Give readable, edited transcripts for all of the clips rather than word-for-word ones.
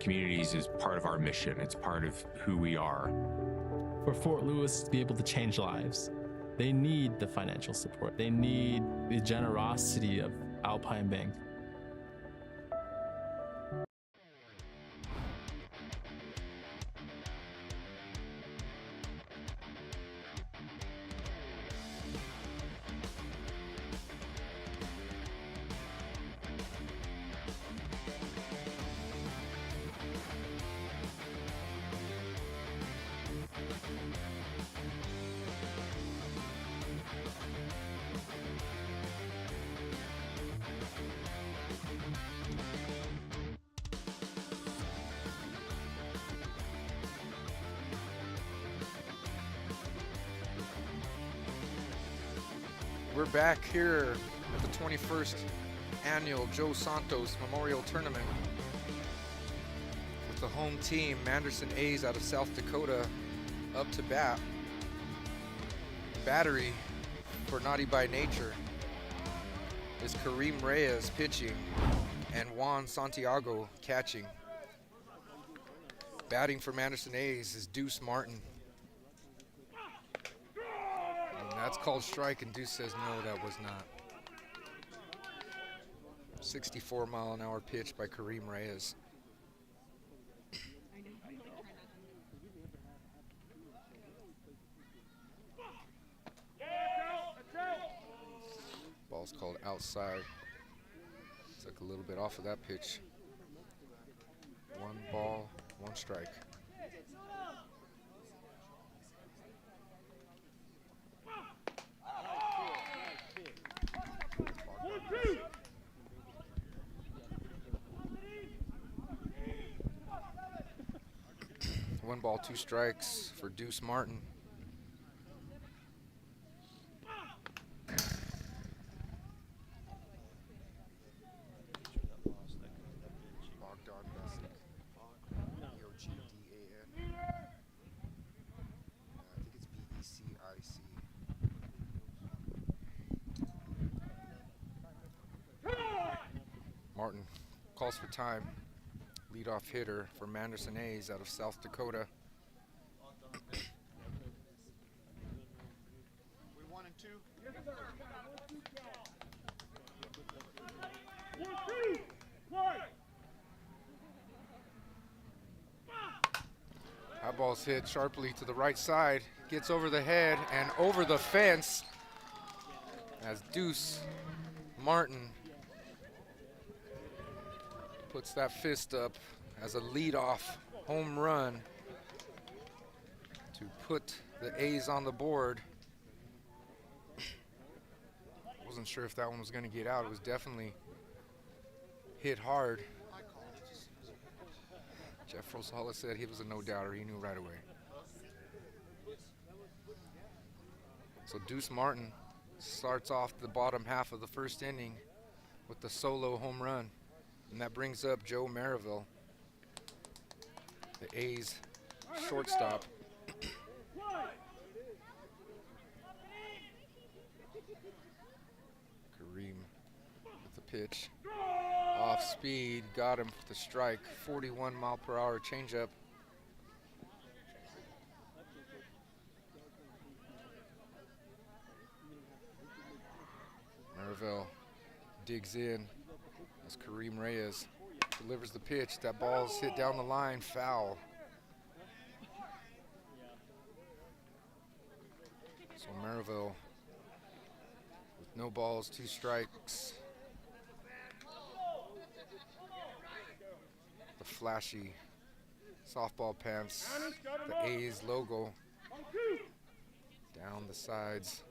Communities is part of our mission. It's part of who we are. For Fort Lewis to be able to change lives, they need the financial support. They need the generosity of Alpine Bank. We're back here at the 21st annual Joe Santos Memorial Tournament with the home team, Madison A's out of South Dakota, up to bat. Battery for Naughty by Nature is Kareem Reyes pitching and Juan Santiago catching. Batting for Madison A's is Deuce Martin. That's called strike, and Deuce says no, that was not. 64-mile-an-hour pitch by Kareem Reyes. Ball's called outside. Took a little bit off of that pitch. 1 ball, 1 strike. One ball, 2 strikes for Deuce Martin. Martin calls for time. Leadoff hitter for Madison A's out of South Dakota. That ball's hit sharply to the right side, gets over the head and over the fence as Deuce Martin puts that fist up as a leadoff home run to put the A's on the board. Wasn't sure if that one was going to get out. It was definitely hit hard. Jeff Rosales said he was a no-doubter. He knew right away. So Deuce Martin starts off the bottom half of the first inning with the solo home run. And that brings up Joe Merivale, the A's shortstop. Kareem with the pitch. Off speed, got him with the strike. 41-mile-per-hour changeup. Merivale digs in as Kareem Reyes delivers the pitch. That ball's hit down the line, foul. So Merivale with no balls, 2 strikes. The flashy softball pants, the A's logo down the sides.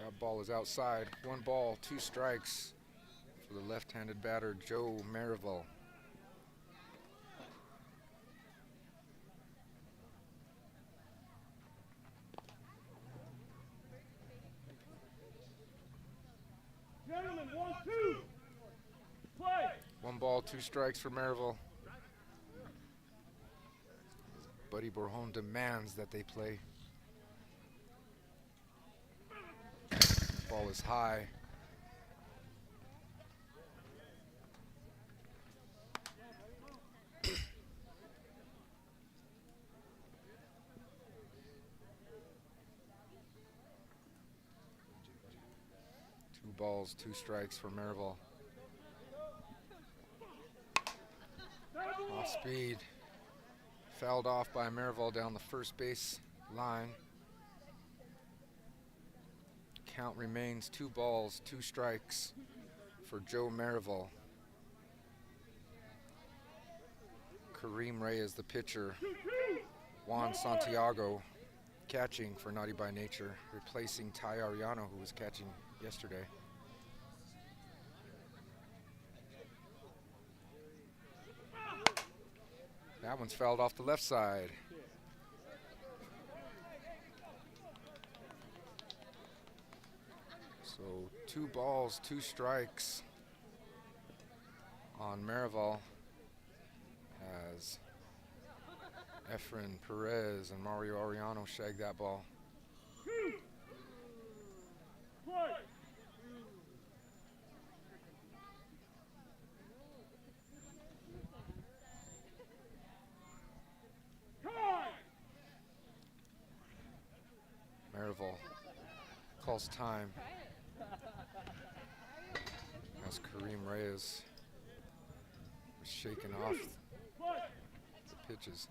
That ball is outside. 1 ball, 2 strikes for the left-handed batter, Joe Merivale. Gentlemen, 1-2. Play. 1 ball, 2 strikes for Merivale. Buddy Borjon demands that they play. Ball is high. Two balls, two strikes for Merrill. Off speed. Fouled off by Merrill down the first base line. Count remains 2 balls, 2 strikes for Joe Merrill. Kareem Reyes, the pitcher. Juan Santiago catching for Naughty by Nature, replacing Ty Ariano, who was catching yesterday. That one's fouled off the left side. So 2 balls, 2 strikes on Merrill as Efren Perez and Mario Ariano shag that ball. Merrill calls time as Kareem Reyes was shaking off the pitches.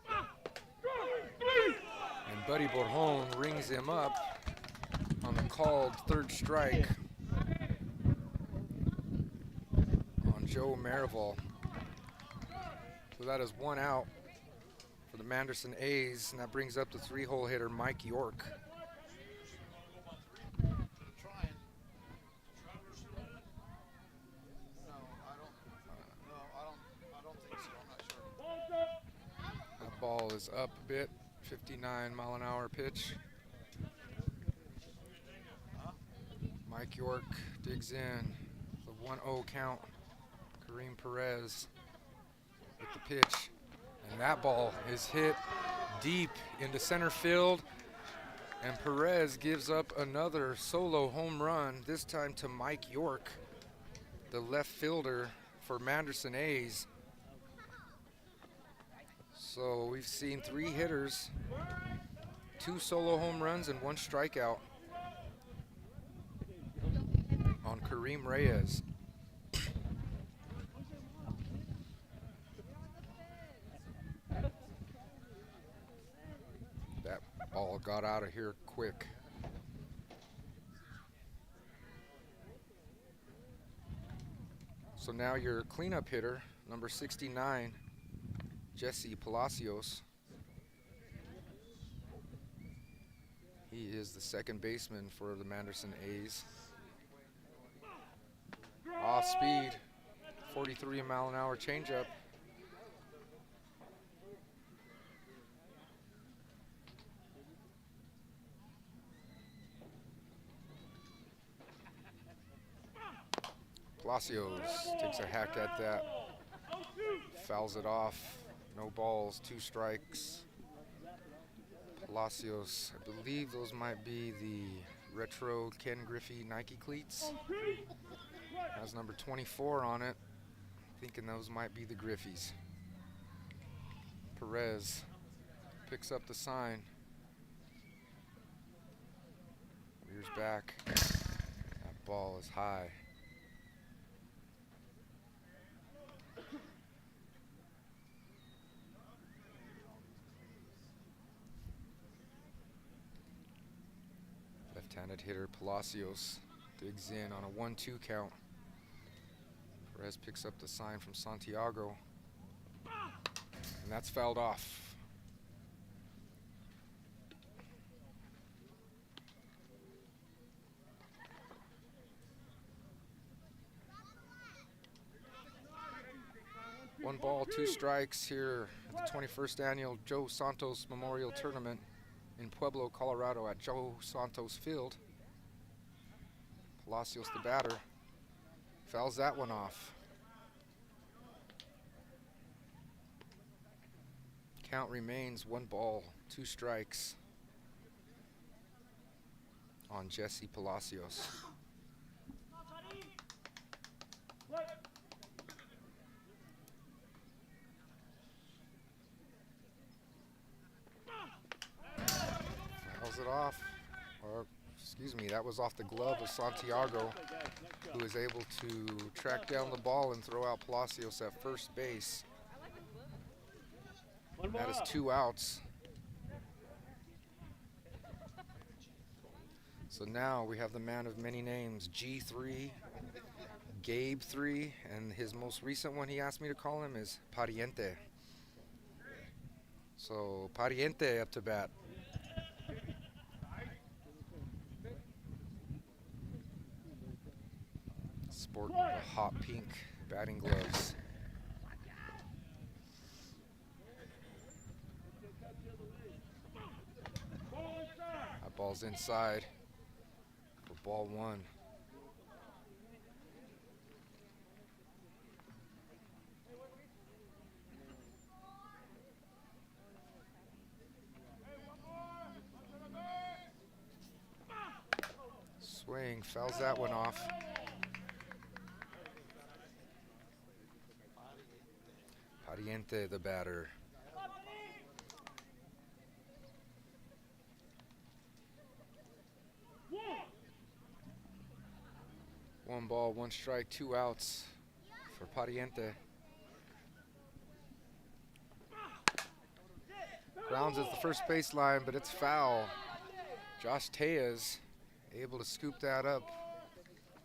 And Buddy Borjon rings him up on the called 3rd strike on Joe Merrill. So that is 1 out for the Madison A's, and that brings up the 3-hole hitter Mike York. That ball is up a bit, 59-mile-an-hour pitch. Mike York digs in, the 1-0 count. Kareem Perez with the pitch. And that ball is hit deep into center field. And Perez gives up another solo home run, this time to Mike York, the left fielder for Madison A's. So we've seen 3 hitters, 2 solo home runs and 1 strikeout on Kareem Reyes. That ball got out of here quick. So now your cleanup hitter, number 69, Jesse Palacios. He is the 2nd baseman for the Madison A's. Off speed, 43-mile-an-hour changeup. Palacios takes a hack at that, fouls it off. No balls, 2 strikes. Palacios, I believe those might be the retro Ken Griffey Nike cleats. Has number 24 on it. Thinking those might be the Griffies. Perez picks up the sign. Rears back. That ball is high. Left-handed hitter Palacios digs in on a 1-2 count. Perez picks up the sign from Santiago, and that's fouled off. One ball, 2 strikes here at the 21st annual Joe Santos Memorial Tournament in Pueblo, Colorado at Joe Santos Field. Palacios, the batter, fouls that one off. Count remains 1 ball, 2 strikes. on Jesse Palacios. Play. Fouls it off. Or, excuse me, that was off the glove of Santiago, who is able to track down the ball and throw out Palacios at first base. And that is 2 outs. So now we have the man of many names, G3, Gabe 3, and his most recent one he asked me to call him is Pariente. So Pariente up to bat. Sporting the hot pink batting gloves. That ball's inside for ball 1. Swing, fouls that one off. Pariente, the batter. One ball, 1 strike, 2 outs for Pariente. Grounds at the first baseline, but it's foul. Josh Tejas able to scoop that up,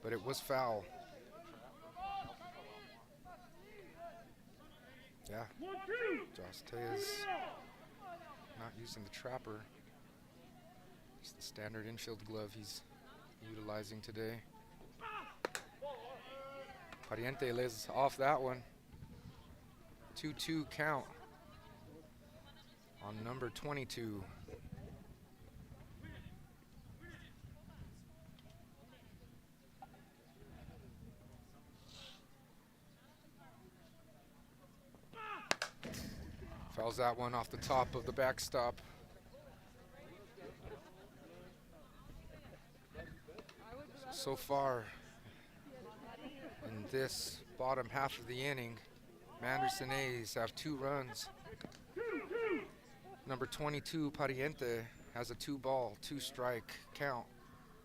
but it was foul. Yeah, Josh Tejas not using the trapper. It's the standard infield glove he's utilizing today. Pariente lays off that one. 2-2 count on number 22. Fouls that one off the top of the backstop. So far in this bottom half of the inning, Madison A's have 2 runs. Number 22, Pariente, has a 2-ball, 2-strike count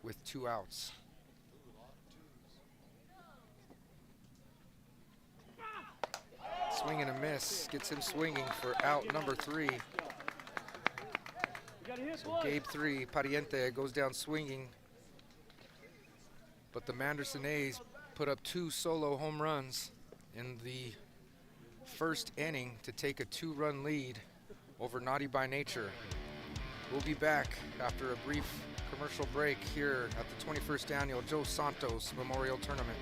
with 2 outs. Swing and a miss, gets him swinging for out number 3. So Gabe 3, Pariente goes down swinging. But the Manderson A's put up 2 solo home runs in the first inning to take a 2-run lead over Naughty by Nature. We'll be back after a brief commercial break here at the 21st Annual Joe Santos Memorial Tournament.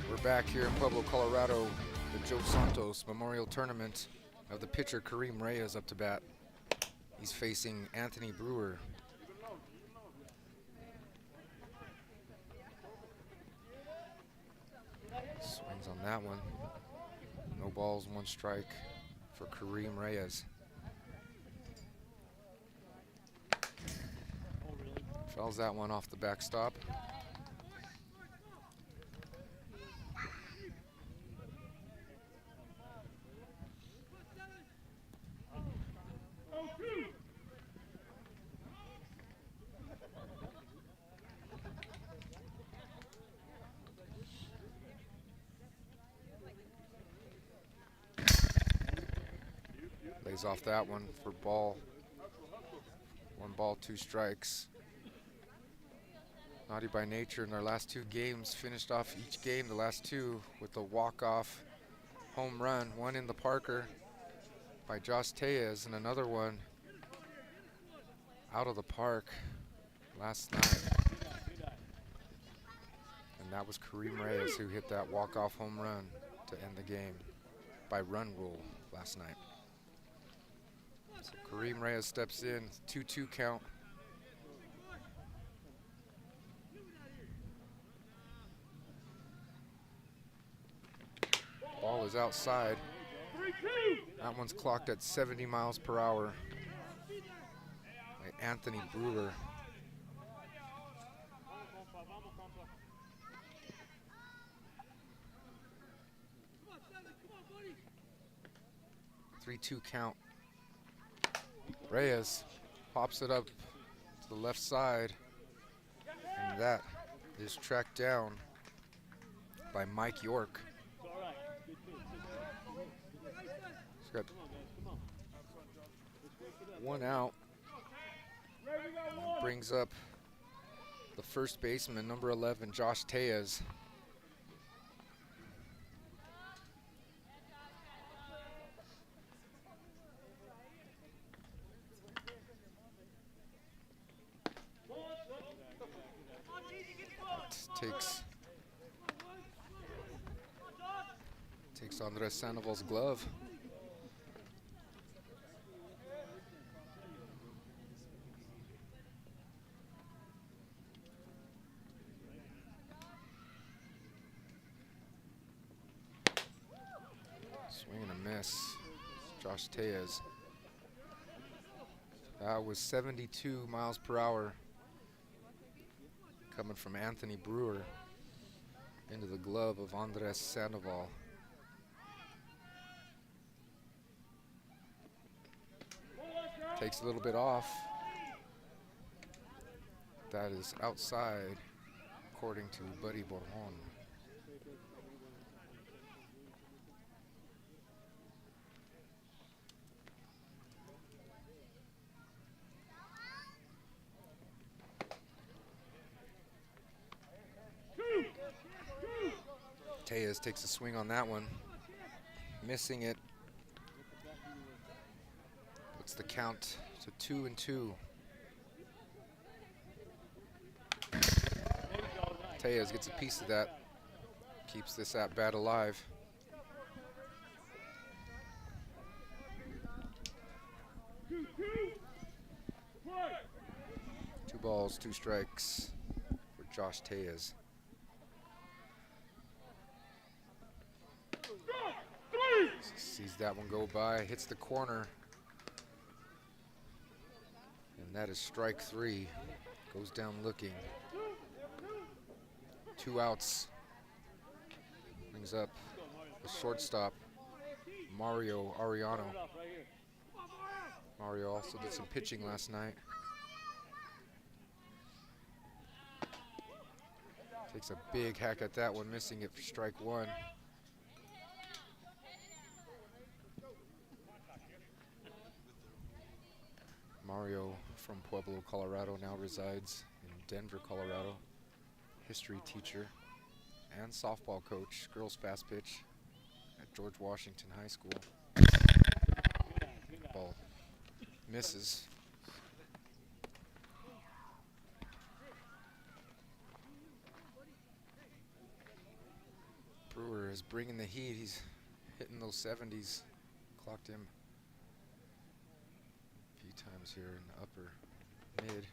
We're back here in Pueblo, Colorado, the Joe Santos Memorial Tournament of the pitcher Kareem Reyes up to bat. He's facing Anthony Brewer. Swings on that one. No balls, 1 strike for Kareem Reyes. Fouls that one off the backstop. Lays off that one for ball. 1 ball, 2 strikes. Naughty by nature in their last 2 games, finished off each game, the last 2, with a walk-off home run. One in the Parker by Josh Tejas, and another one out of the park last night. And that was Kareem Reyes who hit that walk-off home run to end the game by run rule last night. So Kareem Reyes steps in, 2-2 count. Ball is outside. That one's clocked at 70 miles per hour by Anthony Brewer. Three-two count. Reyes pops it up to the left side, and that is tracked down by Mike York. He's got 1 out. And brings up the first baseman, number 11, Josh Tejas. Takes Andres Sandoval's glove. Swing and a miss. Josh Tejas. That was 72 miles per hour coming from Anthony Brewer into the glove of Andres Sandoval. Takes a little bit off. That is outside, according to Buddy Borjon. Tejas takes a swing on that one, missing it. Puts the count to 2-2. Tejas gets a piece of that, keeps this at bat alive. Two balls, 2 strikes for Josh Tejas. Sees that one go by, hits the corner. And that is strike 3. Goes down looking. 2 outs. Brings up the shortstop, Mario Ariano. Mario also did some pitching last night. Takes a big hack at that one, missing it for strike 1. Mario from Pueblo, Colorado, now resides in Denver, Colorado. History teacher and softball coach, girls fast pitch at George Washington High School. Ball misses. Brewer is bringing the heat. He's hitting those 70s. Clocked him times here in the upper mid.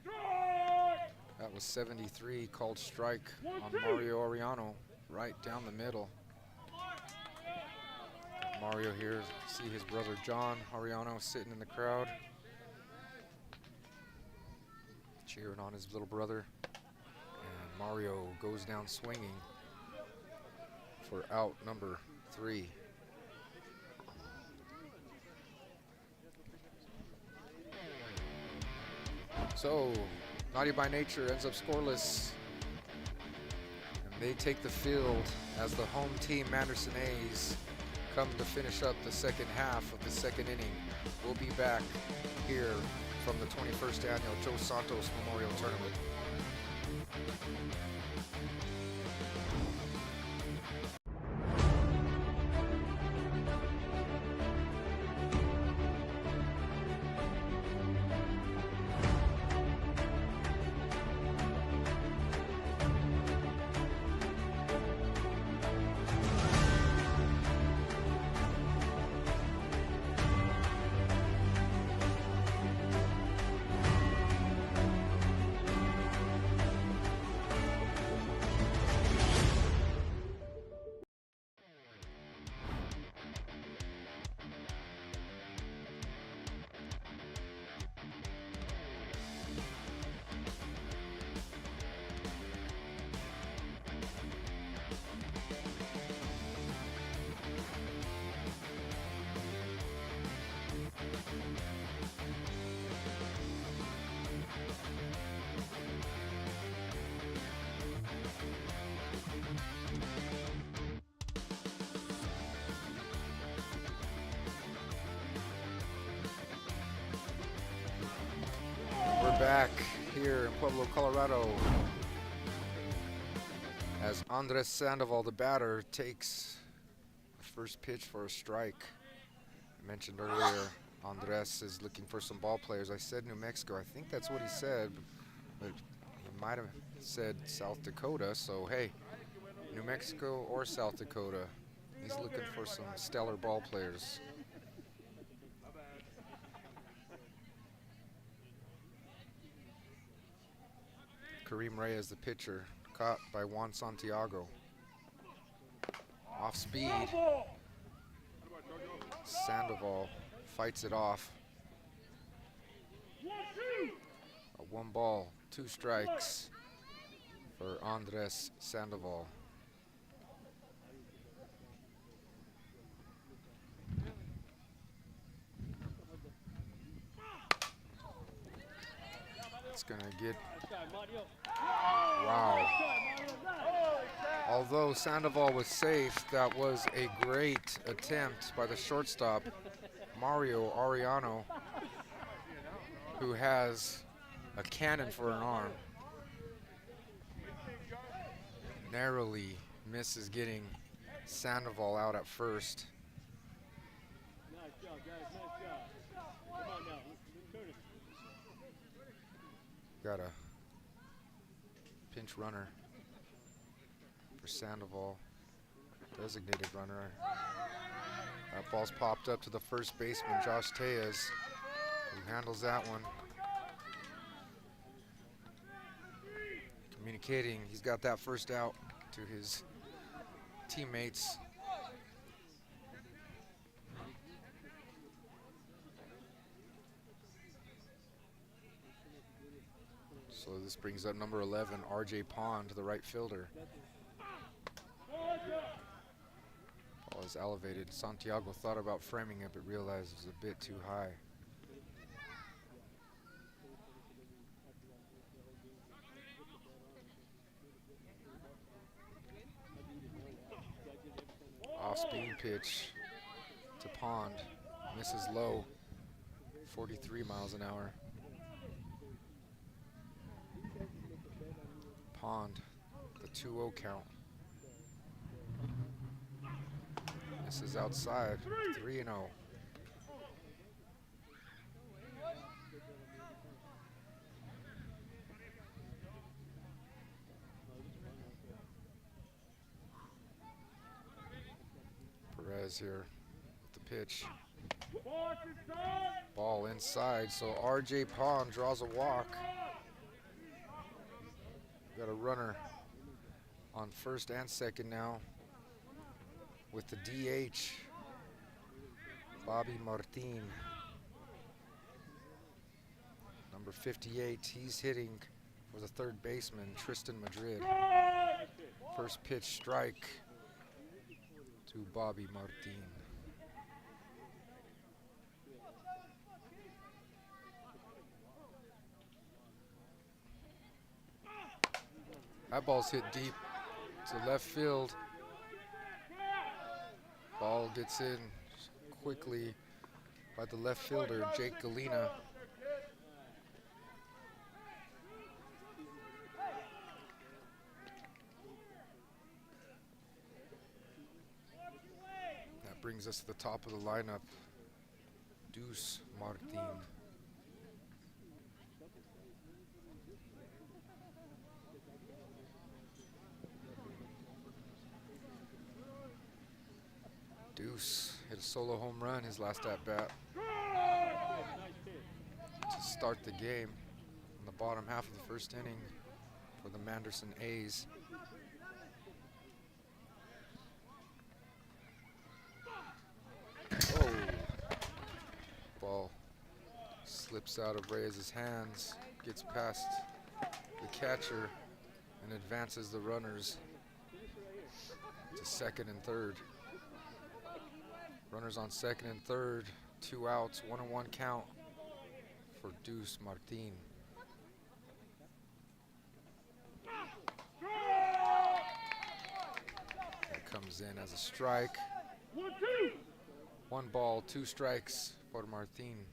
That was 73, called strike on Mario Ariano, right down the middle. Mario here, see his brother John Ariano sitting in the crowd, cheering on his little brother. And Mario goes down swinging for out number 3. So, Naughty by Nature ends up scoreless. And they take the field as the home team, Madison A's, come to finish up the second half of the second inning. We'll be back here from the 21st Annual Joe Santos Memorial Tournament. We're back here in Pueblo, Colorado, as Andres Sandoval, the batter, takes the first pitch for a strike. I mentioned earlier, Andres is looking for some ball players. I said New Mexico. I think that's what he said, but he might have said South Dakota. So, hey, New Mexico or South Dakota, he's looking for some stellar ball players. Kareem Reyes, the pitcher, caught by Juan Santiago. Off speed. Sandoval fights it off. A 1 ball, 2 strikes for Andres Sandoval. It's gonna get, wow. Although Sandoval was safe, that was a great attempt by the shortstop, Mario Ariano, who has a cannon for an arm. Narrowly misses getting Sandoval out at first. Nice job, guys. Nice job. Come on now. Turn it. Got a pinch runner for Sandoval, designated runner. That ball's popped up to the first baseman, Josh Tejas, who handles that one. Communicating, he's got that first out to his teammates. So this brings up number 11, RJ Pond, the right fielder. Ball is elevated. Santiago thought about framing it, but realized it was a bit too high. Off-speed pitch to Pond. Misses low, 43 miles an hour. Pond, the 2-0 count. This is outside, 3-0. Perez here with the pitch. Ball inside, so RJ Pond draws a walk. Got a runner on first and second now with the DH, Bobby Martin, Number 58, he's hitting for the third baseman, Tristan Madrid. First pitch strike to Bobby Martin. That ball's hit deep to left field. Ball gets in quickly by the left fielder, Jake Galena. That brings us to the top of the lineup, Deuce Martin. Deuce hit a solo home run his last at-bat to start the game in the bottom half of the first inning for the Madison A's. Oh, ball slips out of Reyes' hands, gets past the catcher, and advances the runners to second and third. Runners on second and third, 2 outs, 1-1 count for Deuce Martin. That comes in as a strike. 1 ball, 2 strikes for Martin.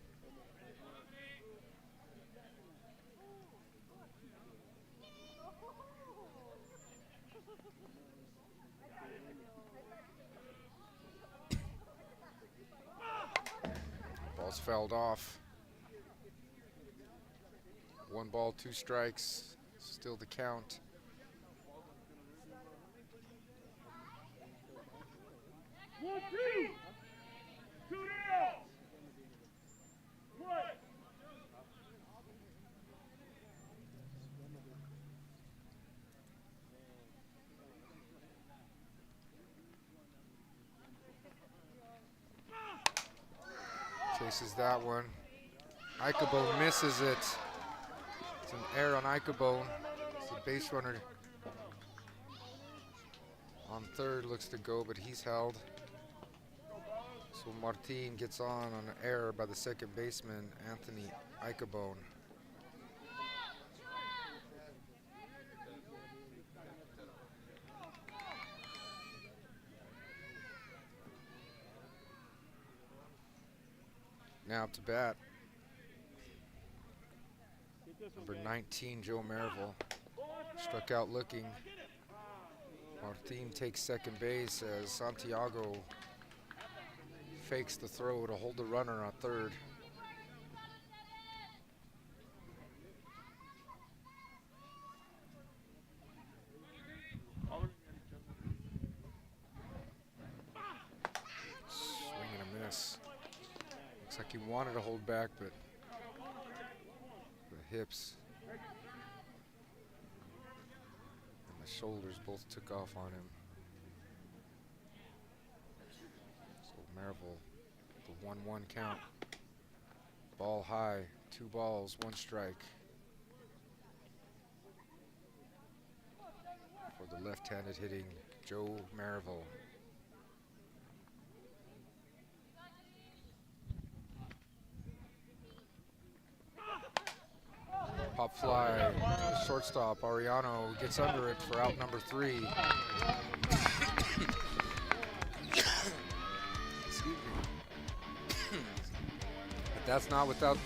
Ball's fouled off. 1 ball, 2 strikes, still the count. Chases that one. Ichabone misses it. It's an error on Ichabone. It's a base runner on third, looks to go, but he's held. So Martin gets on an error by the second baseman, Anthony Ichabone. Now up to bat, number 19, Joe Merrill, struck out looking. Martin takes second base as Santiago fakes the throw to hold the runner on third. Swing and a miss. Looks like he wanted to hold back, but the hips and the shoulders both took off on him. So Marvel, the 1-1 count. Ball high, 2 balls, 1 strike. For the left-handed hitting Joe Marvel. Pop fly to the shortstop. Ariano gets under it for out number 3. Excuse me. But that's not without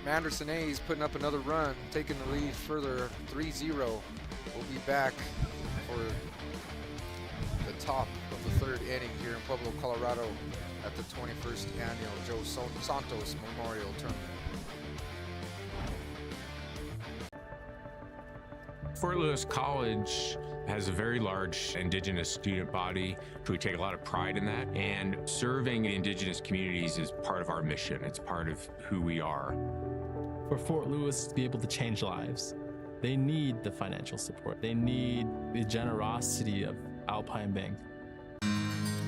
Madison A's putting up another run, taking the lead further, 3-0. We'll be back for the top of the 3rd inning here in Pueblo, Colorado at the 21st Annual Joe Santos Memorial Tournament. Fort Lewis College has a very large Indigenous student body. We take a lot of pride in that. And serving Indigenous communities is part of our mission. It's part of who we are. For Fort Lewis to be able to change lives, they need the financial support. They need the generosity of Alpine Bank.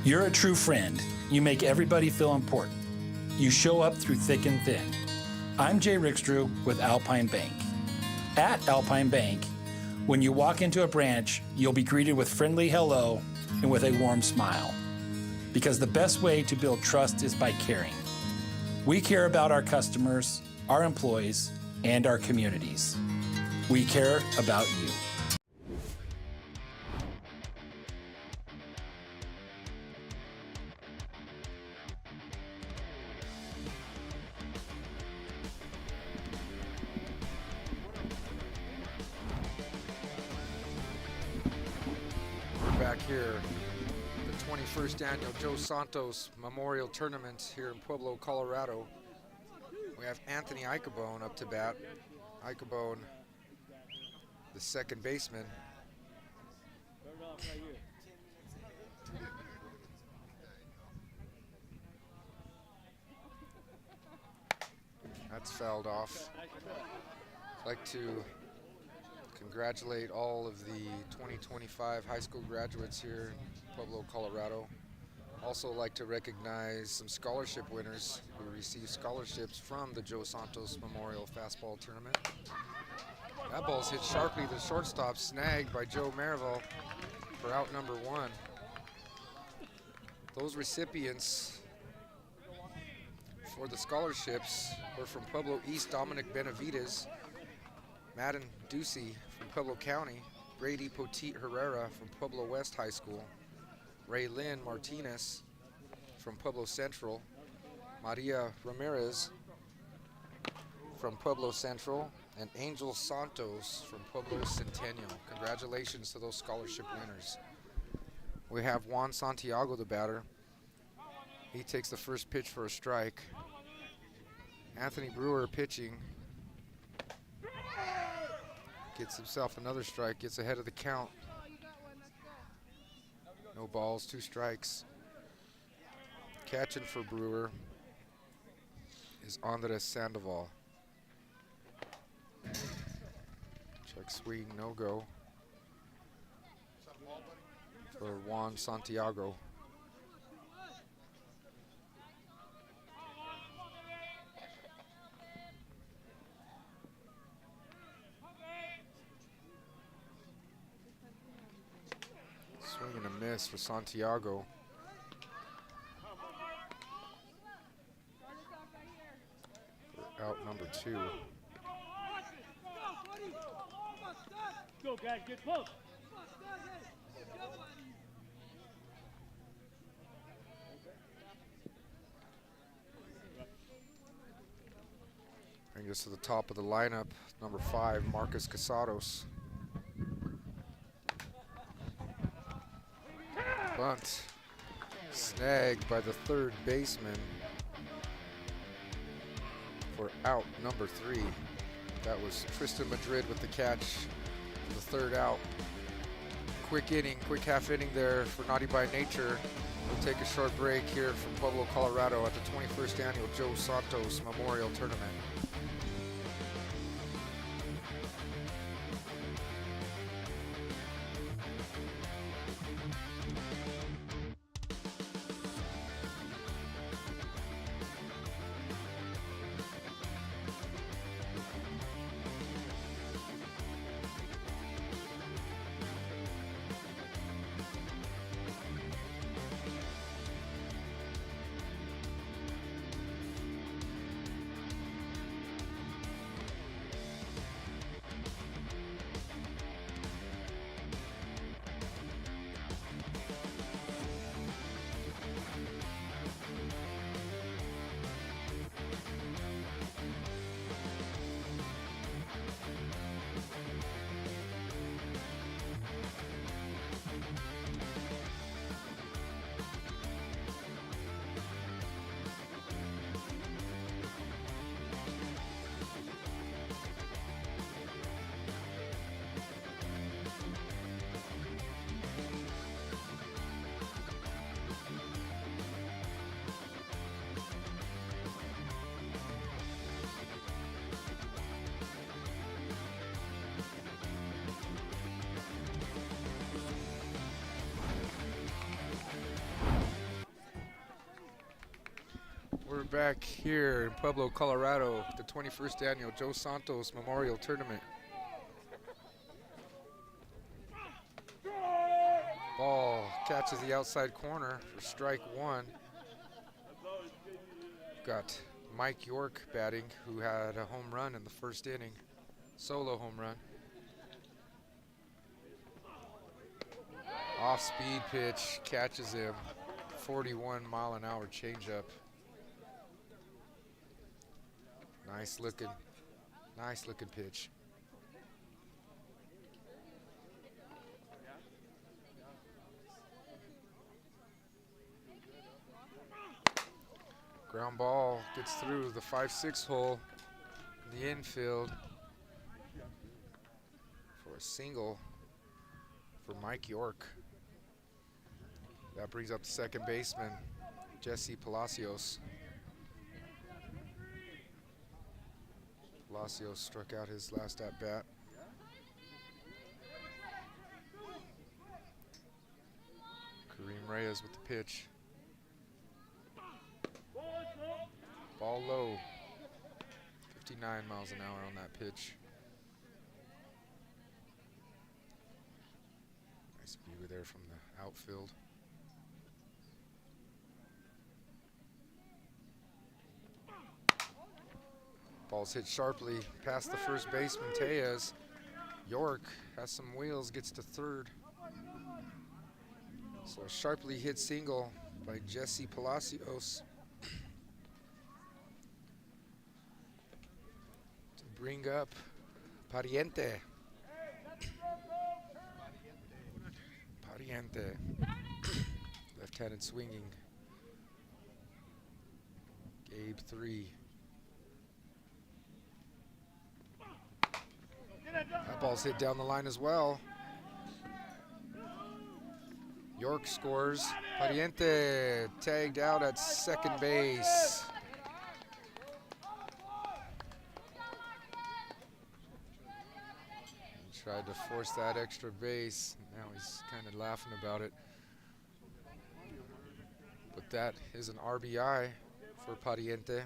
You're a true friend. You make everybody feel important. You show up through thick and thin. I'm Jay Rickstrew with Alpine Bank. At Alpine Bank, when you walk into a branch, you'll be greeted with friendly hello and with a warm smile. Because the best way to build trust is by caring. We care about our customers, our employees, and our communities. We care about you. Back here, the 21st annual Joe Santos Memorial Tournament here in Pueblo, Colorado. We have Anthony Icabone up to bat. Icabone, the second baseman. That's fouled off. I'd like to congratulate all of the 2025 high school graduates here in Pueblo, Colorado. Also like to recognize some scholarship winners who received scholarships from the Joe Santos Memorial Fastball Tournament. That ball's hit sharply to the shortstop, snagged by Joe Marival for out number 1. Those recipients for the scholarships were from Pueblo East, Dominic Benavides, Madden Ducey from Pueblo County, Brady Poteet Herrera from Pueblo West High School, Ray Lynn Martinez from Pueblo Central, Maria Ramirez from Pueblo Central, and Angel Santos from Pueblo Centennial. Congratulations to those scholarship winners. We have Juan Santiago, the batter. He takes the first pitch for a strike. Anthony Brewer pitching. Gets himself another strike, gets ahead of the count. No balls, 2 strikes. Catching for Brewer is Andres Sandoval. Check swing, no go for Juan Santiago. Swing and a miss for Santiago. For out number 2. Go, guys, get close. Bring us to the top of the lineup, number 5, Marcus Casados. Bunt, snagged by the third baseman for out number 3. That was Tristan Madrid with the catch for the third out. Quick inning, quick half inning there for Naughty by Nature. We'll take a short break here from Pueblo, Colorado at the 21st annual Joe Santos Memorial Tournament. We're back here in Pueblo, Colorado, the 21st annual Joe Santos Memorial Tournament. Ball catches the outside corner for strike one. Got Mike York batting, who had a home run in the first inning, solo home run. Off-speed pitch, catches him, 41-mile-an-hour changeup. Nice looking pitch. Ground ball gets through the 5-6 hole in the infield for a single for Mike York. That brings up the second baseman, Jesse Palacios. Palacios struck out his last at-bat. Kareem Reyes with the pitch. Ball low. 59 miles an hour on that pitch. Nice view there from the outfield. Ball's hit sharply past the first baseman, Tejas. York has some wheels, gets to third. So a sharply hit single by Jesse Palacios to bring up Pariente. Pariente, left-handed swinging. Gabe 3. That ball's hit down the line as well. York scores. Pariente tagged out at second base. He tried to force that extra base. Now he's kind of laughing about it. But that is an RBI for Pariente,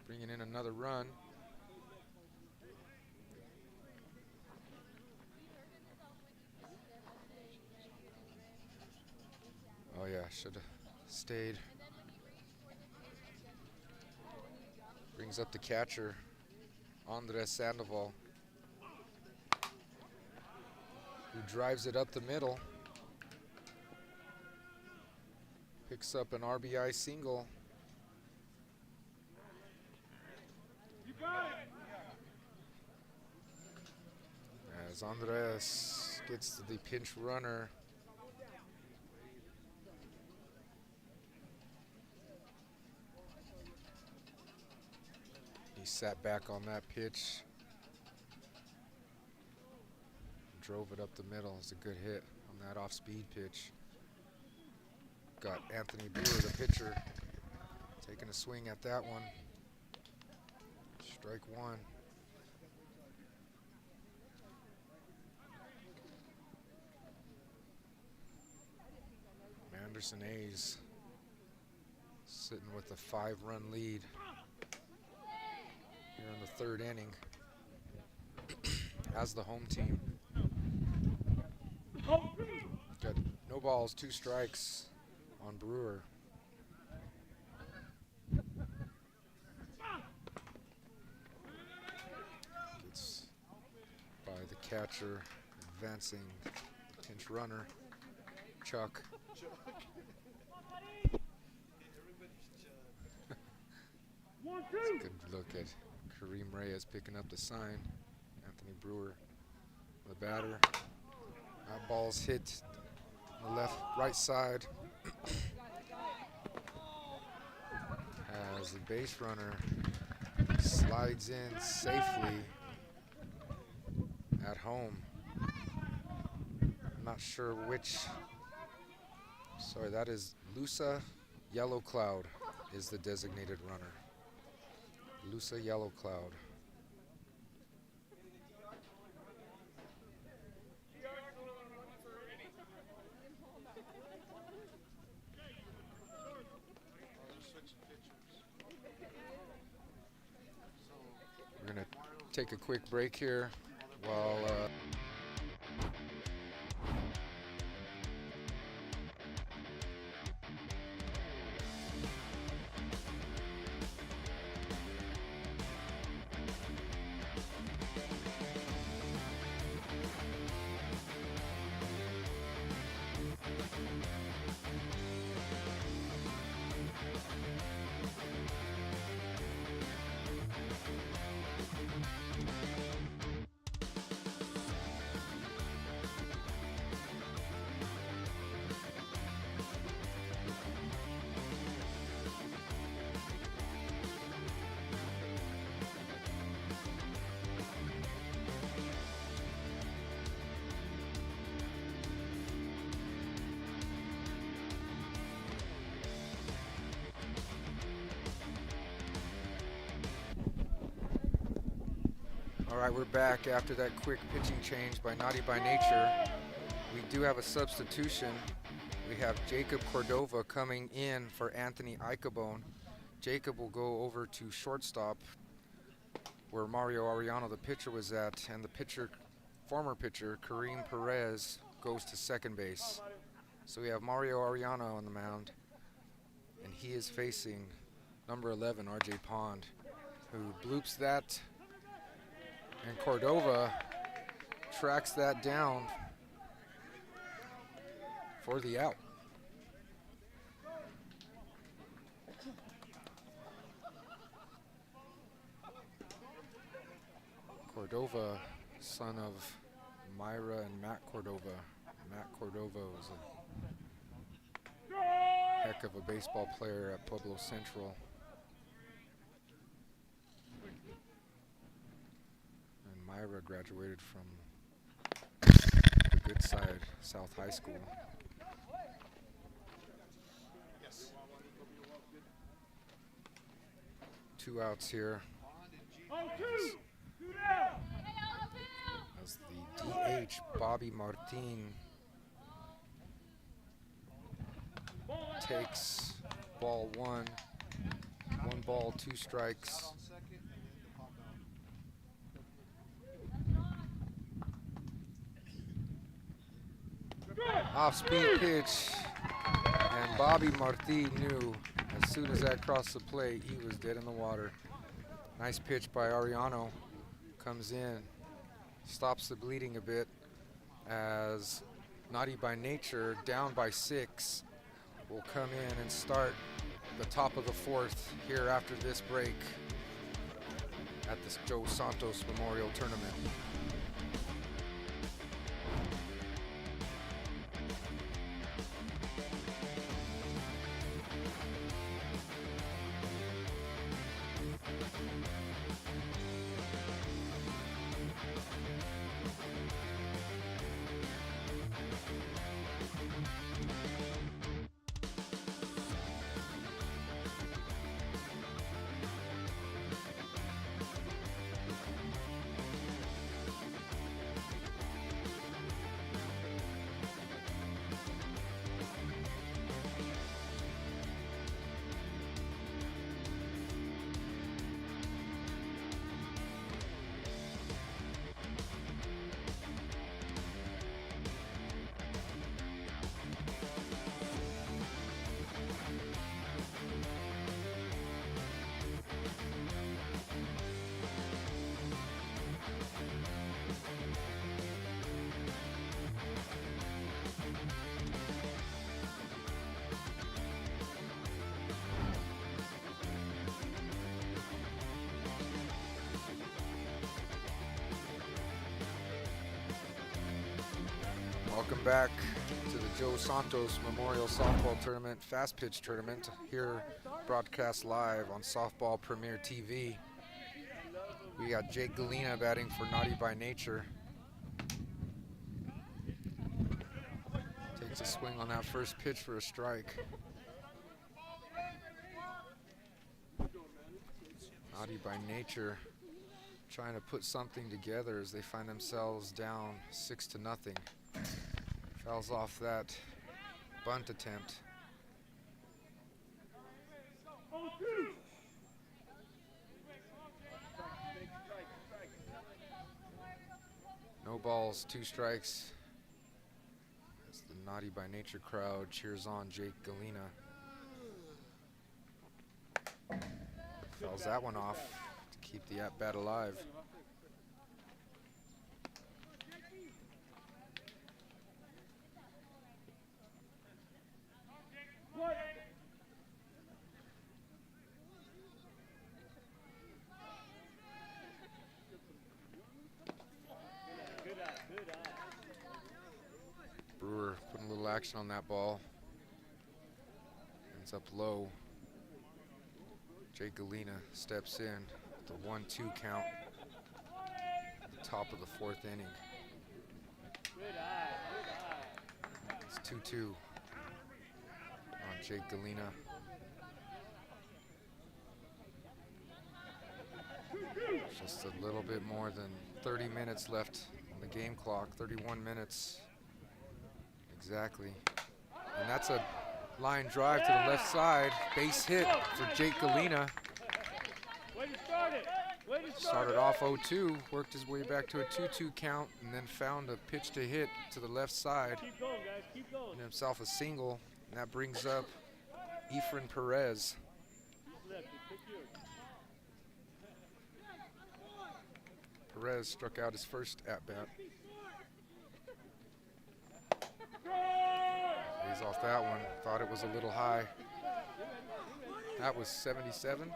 bringing in another run. Oh yeah, should have stayed. Brings up the catcher, Andres Sandoval, who drives it up the middle. Picks up an RBI single. As Andres gets to the pinch runner. He sat back on that pitch. Drove it up the middle. It's a good hit on that off-speed pitch. Got Anthony Brewer, the pitcher, taking a swing at that one. Strike one. Anderson A's sitting with a 5-run lead here in the third inning as the home team. Got no balls, 2 strikes on Brewer. Gets by the catcher, advancing pinch runner, Chuck. Good look at Kareem Reyes picking up the sign. Anthony Brewer, the batter. That ball's hit on the right side. As the base runner slides in safely at home. I'm not sure which. Sorry, that is Lusa Yellow Cloud is the designated runner. Lusa Yellow Cloud. take a quick break here while all right, we're back after that quick pitching change by Naughty by Nature. We do have a substitution. We have Jacob Cordova coming in for Anthony Icabone. Jacob will go over to shortstop where Mario Arellano, the pitcher, was at, and the former pitcher, Kareem Perez, goes to second base. So we have Mario Arellano on the mound, and he is facing number 11, RJ Pond, who bloops that. And Cordova tracks that down for the out. Cordova, son of Myra and Matt Cordova. Matt Cordova was a heck of a baseball player at Pueblo Central. Myra graduated from the good side, South High School. Two outs here. As the DH, Bobby Martin, takes ball one. 1 ball, 2 strikes. Off-speed pitch, and Bobby Marti knew as soon as that crossed the plate, he was dead in the water. Nice pitch by Arellano, comes in, stops the bleeding a bit as Naughty by Nature, down by 6, will come in and start the top of the 4th here after this break at this Joe Santos Memorial Tournament. Welcome back to the Joe Santos Memorial Softball Tournament, Fast Pitch Tournament, here broadcast live on Softball Premier TV. We got Jake Galena batting for Naughty by Nature. Takes a swing on that first pitch for a strike. Naughty by Nature trying to put something together as they find themselves down 6-0. Fouls off that bunt attempt. balls, 2 strikes. As the Naughty by Nature crowd cheers on Jake Galena. Fouls that one off to keep the at-bat alive. Brewer putting a little action on that ball. Ends up low. Jake Galena steps in. The 1-2 count. Top of the 4th inning. It's 2-2 on Jake Galena. Just a little bit more than 30 minutes left on the game clock. 31 minutes exactly. And that's a line drive to the left side. Base hit for Jake Galena. Started off 0-2, worked his way back to a 2-2 count, and then found a pitch to hit to the left side. Keep going, guys. Keep going. And himself a single, and that brings up Efren Perez. Perez struck out his first at-bat. He's off that one. Thought it was a little high. That was 77.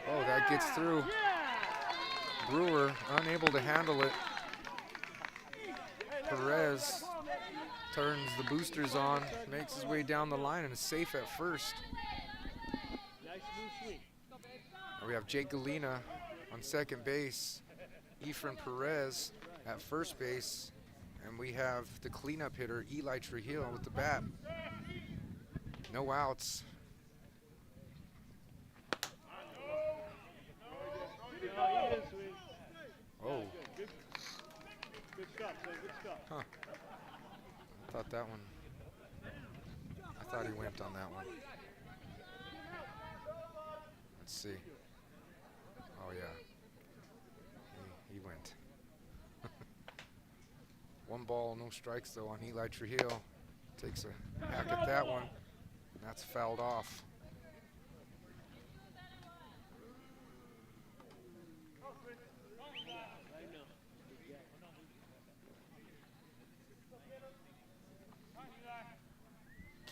Oh, that gets through. Brewer unable to handle it. Perez turns the boosters on, makes his way down the line, and is safe at first. Now we have Jake Galena on second base, Efren Perez at first base, and we have the cleanup hitter, Eli Trujillo, with the bat. No outs. Oh. Good stuff, man. Good stuff. Huh. I thought that one. I thought he went on that one. Let's see. Oh yeah. He went. 1 ball, no strikes though on Eli Trujillo. Takes a hack at that one. And that's fouled off.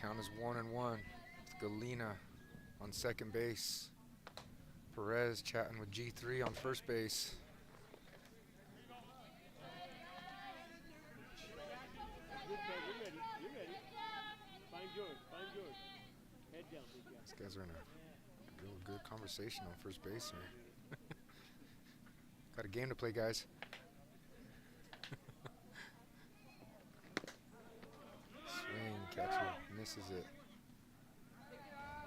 Count is 1-1. Galena on second base. Perez chatting with G3 on first base. You're ready. You're ready. Find George. Find George. Head down, big guy. These guys are in a real good conversation on first base here. Got a game to play, guys. Swing, catcher misses it.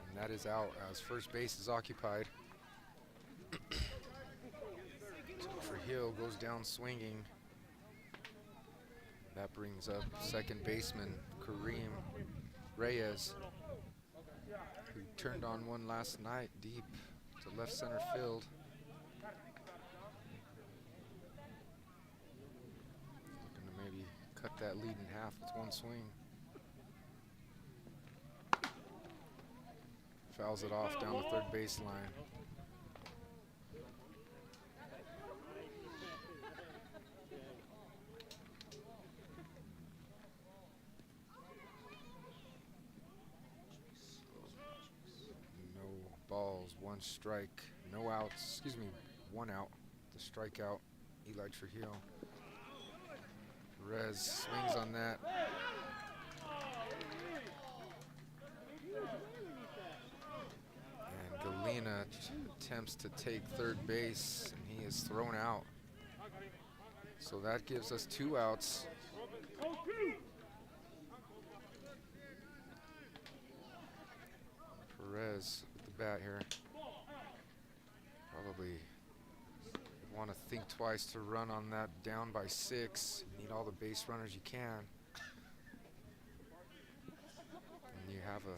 And that is out as first base is occupied. Trujillo goes down swinging. That brings up second baseman Kareem Reyes, who turned on one last night deep to left center field. Looking to maybe cut that lead in half with one swing. Fouls it off down the third baseline. No balls, 1 strike, no outs, excuse me, 1 out. The strikeout, Eli Trujillo. Perez swings on that. Galena attempts to take third base, and he is thrown out. So that gives us 2 outs. Perez with the bat here. Probably Want to think twice to run on that down by 6. Need all the base runners you can. And you have a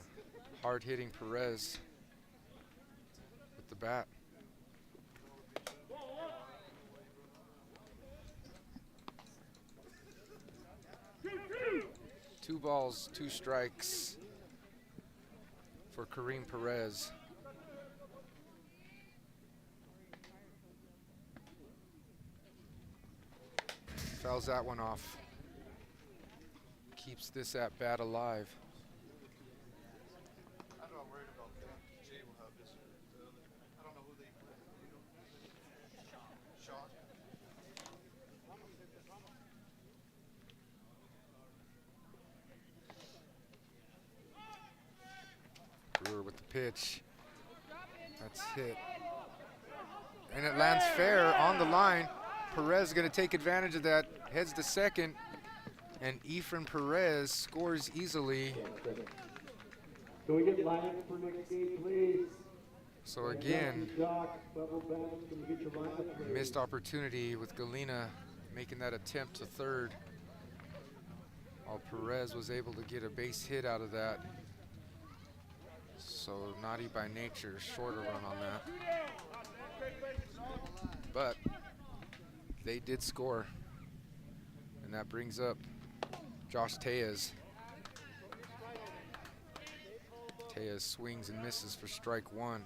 hard-hitting Perez with the bat. Two balls, 2 strikes for Kareem Perez. Fouls that one off. Keeps this at bat alive. I'm not worried about that. Jay will have this. I don't know who they shot. Brewer with the pitch. That's hit. And it lands fair on the line. Perez going to take advantage of that. Heads to second. And Efren Perez scores easily. Can we get lineup for next game, please? So again, Doc, Bubble Band, can we get your lineup, please? missed opportunity with Galena making that attempt to third. While Perez was able to get a base hit out of that. So Naughty by Nature, shorter run on that. But they did score. And that brings up Josh Tejas. Tejas swings and misses for strike 1.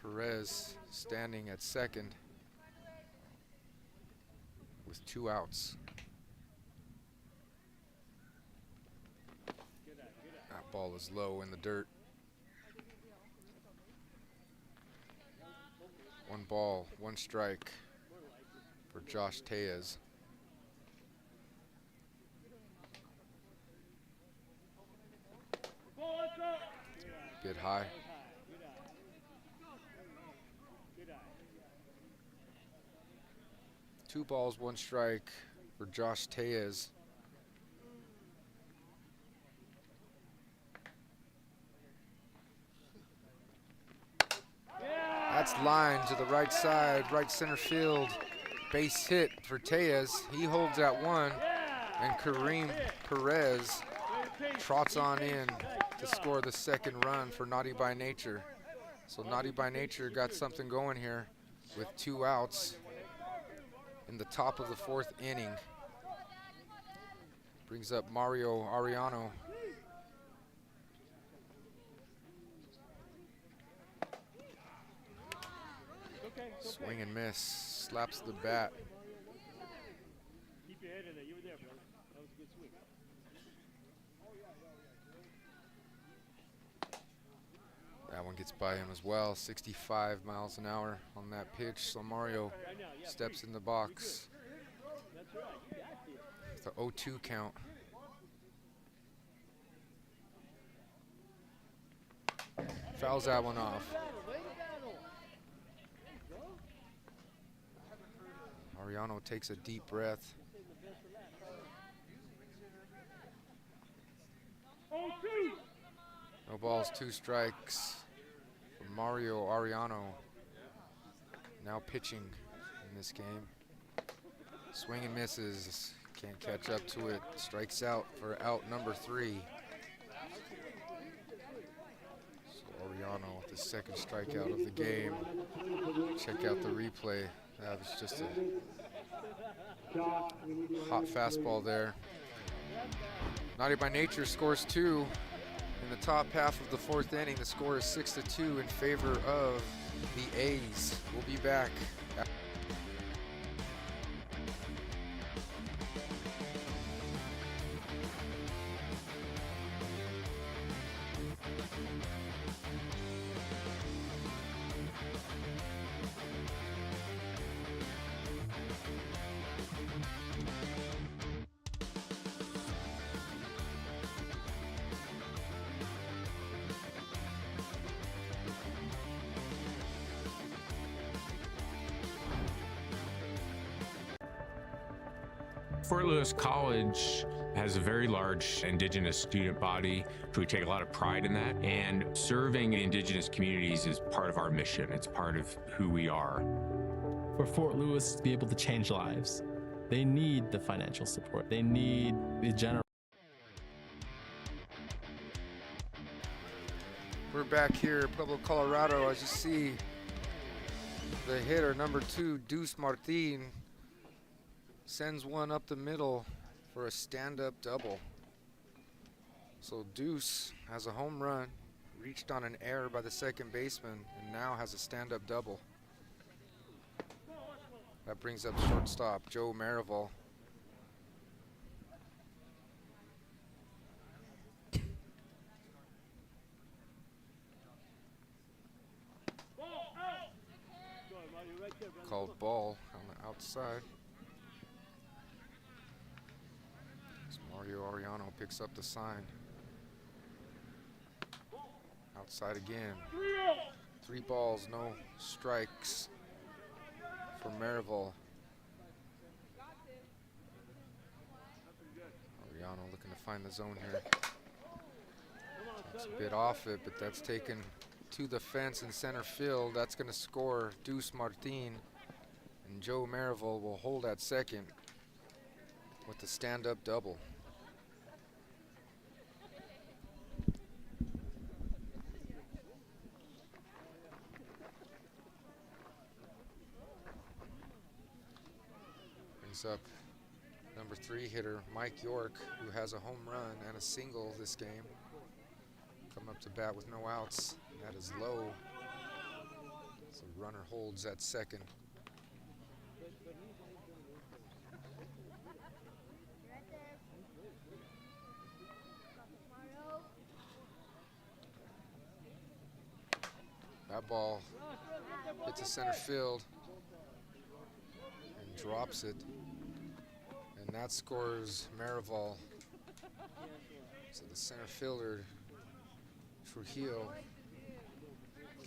Perez standing at second with 2 outs. That ball is low in the dirt. 1 ball, 1 strike for Josh Tejas. Bit high. Two balls, 1 strike for Josh Tejas. That's lined to the right side, right center field. Base hit for Tejas. He holds at 1, and Kareem Perez trots on in to score the second run for Naughty by Nature. So Naughty by Nature got something going here with 2 outs in the top of the 4th inning. Brings up Mario Ariano. Swing and miss, slaps the bat. Keep your head in there. You were there, brother. That was a good swing. That one gets by him as well. 65 miles an hour on that pitch. So Mario steps in the box. That's right. You got this. The 0-2 count. Fouls that one off. Ariano takes a deep breath. No balls, 2 strikes for Mario Ariano. Now pitching in this game. Swing and misses. Can't catch up to it. Strikes out for out number 3. So Ariano with the second strikeout of the game. Check out the replay. That was just a hot fastball there. Naughty by Nature scores 2 in the top half of the 4th inning. The score is 6-2 in favor of the A's. We'll be back. Fort Lewis College has a very large Indigenous student body. We take a lot of pride in that. And serving Indigenous communities is part of our mission. It's part of who we are. for Fort Lewis to be able to change lives, they need the financial support. They need the generosity. We're back here in Pueblo, Colorado. As you see, the hitter, number 2, Deuce Martin, sends one up the middle for a stand-up double. So Deuce has a home run, reached on an error by the second baseman, and now has a stand-up double. That brings up shortstop Joe Marival. Called ball on the outside. As Mario Ariano picks up the sign. Outside again. 3 balls, no strikes for Marival. Ariano looking to find the zone here. It's a bit off it, but that's taken to the fence in center field. That's going to score Deuce Martin. And Joe Marival will hold at second with the stand-up double. Brings up number 3 hitter Mike York, who has a home run and a single this game. Come up to bat with no outs. That is low. So runner holds at second. That ball hits the center field and drops it. And that scores Marival. So the center fielder, Trujillo,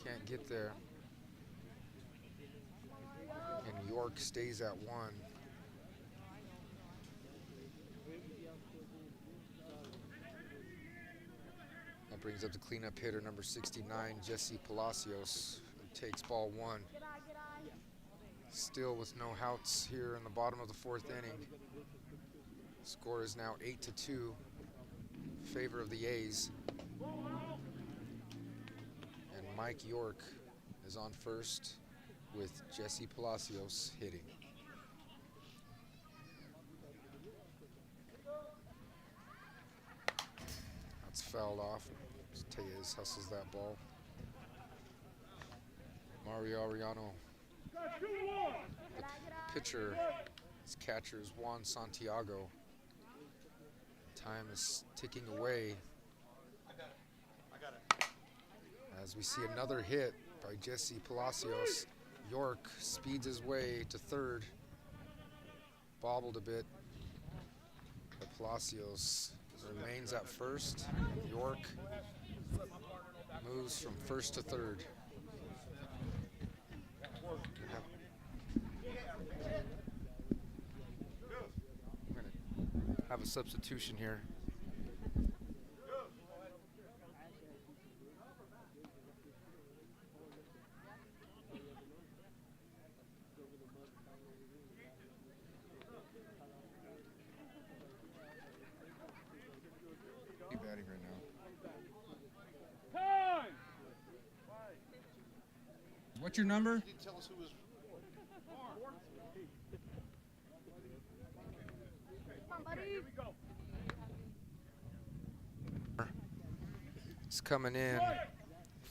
can't get there. And York stays at 1. That brings up the cleanup hitter, number 69, Jesse Palacios, who takes ball 1. Still with no outs here in the bottom of the 4th inning. Score is now 8-2 in favor of the A's. And Mike York is on first with Jesse Palacios hitting. That's fouled off. Tejas hustles that ball. Mario Ariano. The pitcher, his catcher is Juan Santiago. Time is ticking away as we see another hit by Jesse Palacios. York speeds his way to third. Bobbled a bit, but Palacios remains at first. York moves from first to third. We're going to have a substitution here. Batting right now. What's your number? You didn't tell us who was. It's coming in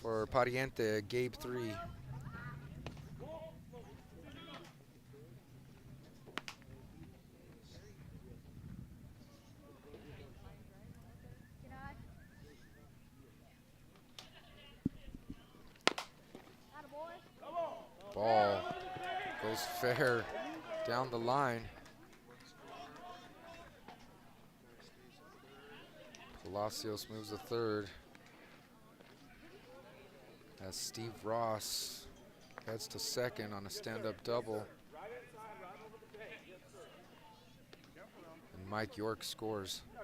for Pariente, Gabe 3. Ball goes fair down the line. Palacios moves to third as Steve Ross heads to second on a stand-up double. And Mike York scores. I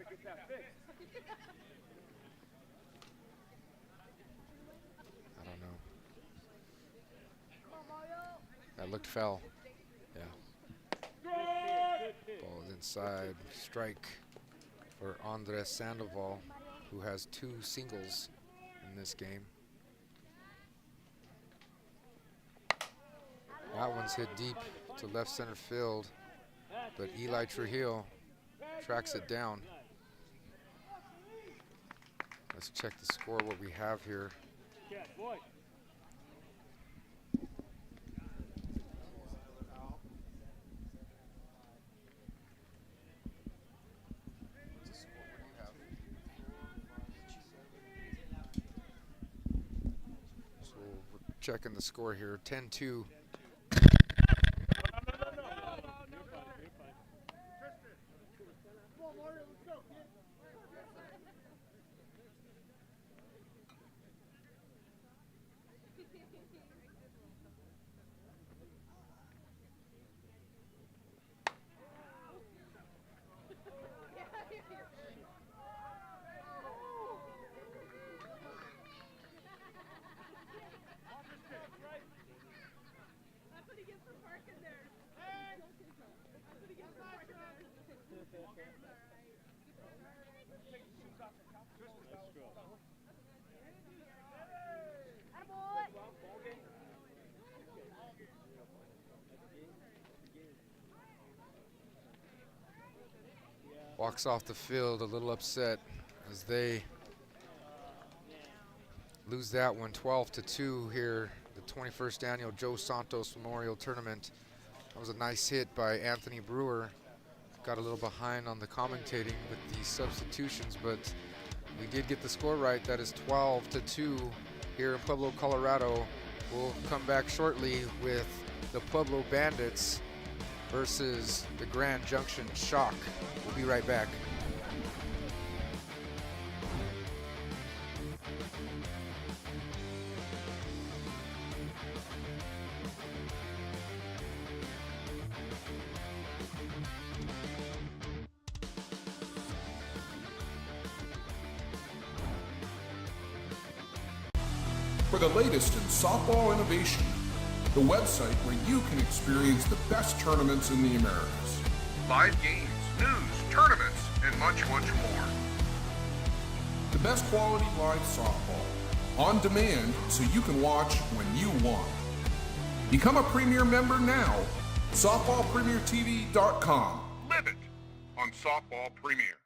don't know. That looked foul. Inside strike for Andres Sandoval, who has 2 singles in this game. That one's hit deep to left center field, but Eli Trujillo tracks it down. Let's check the score, what we have here. Catch, boy. So we're checking the score here, 10-2. Walks off the field a little upset as they lose that one 12-2 here, the 21st annual Joe Santos Memorial Tournament. That was a nice hit by Anthony Brewer. Got a little behind on the commentating with the substitutions, but we did get the score right. That is 12-2 here in Pueblo, Colorado. We'll come back shortly with the Pueblo Bandits versus the Grand Junction Shock. We'll be right back. For the latest in softball innovation, the website where you can experience the best tournaments in the Americas. Live games, news, tournaments, and much, much more. The best quality live softball, on demand so you can watch when you want. Become a Premier member now. SoftballPremierTV.com. Live it on Softball Premier.